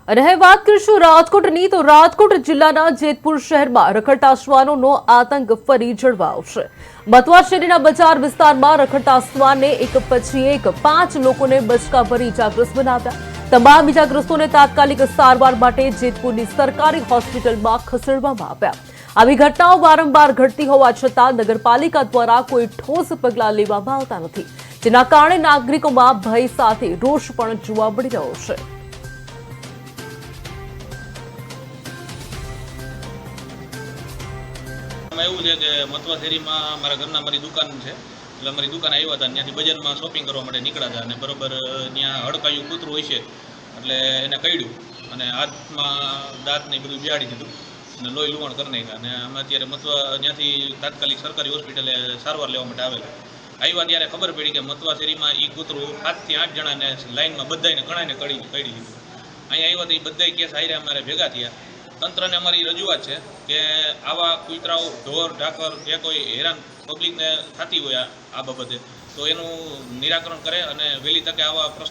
અને હવે વાત કરીશું રાજકોટની તો રાજકોટ જિલ્લાના જેતપુર શહેરમાં રખડતા શ્વાનોનો આતંક ફરી જળવાયો છે। મતવા શેરીના બજાર વિસ્તારમાં રખડતા શ્વાને એક પછી એક 5 લોકોને બચકા ભરી ઇજાગ્રસ્ત બનાવ્યા। તમામ ઇજાગ્રસ્તોને તાત્કાલિક સારવાર માટે જેતપુરની સરકારી હોસ્પિટલમાં ખસેડવામાં આવ્યા। આવી ઘટનાઓ વારંવાર ઘટતી હોવા છતાં નગરપાલિકા દ્વારા કોઈ ઠોસ પગલાં લેવામાં આવતા નથી, જેના કારણે નાગરિકોમાં ભય સાથે રોષ પણ જોવા મળી રહ્યો છે। એવું છે કે મતવા શેરીમાં મારા ઘરના મારી દુકાન છે, એટલે અમારી દુકાન આવ્યા હતા, ત્યાંથી બજારમાં શોપિંગ કરવા માટે નીકળ્યા હતા અને બરોબર ત્યાં હડકાયું કૂતરું હોય છે એટલે એને કઈડ્યું અને હાથમાં દાંતને બધું બિયાડી દીધું અને લોહી લુહાણ કરી નાખ્યા। અને અમે અત્યારે મતવા ત્યાંથી તાત્કાલિક સરકારી હોસ્પિટલે સારવાર લેવા માટે આવ્યા ત્યારે ખબર પડી કે મતવા શેરીમાં એ કૂતરું 7 થી 8 જણાને લાઈનમાં બધાને ઘણાને કડી દીધું। અહીંયા આવ્યા તો એ બધા કેસ હારે અમારે ભેગા થયા। તંત્રને અમારી રજૂઆત છે કે આવા કૂતરાઓ ઢોર ઢાકર જે કોઈ હેરાન પબ્લિકને થતી હોય આ બાબતે તો એનું નિરાકરણ કરે અને વહેલી તકે આવા પ્રશ્નો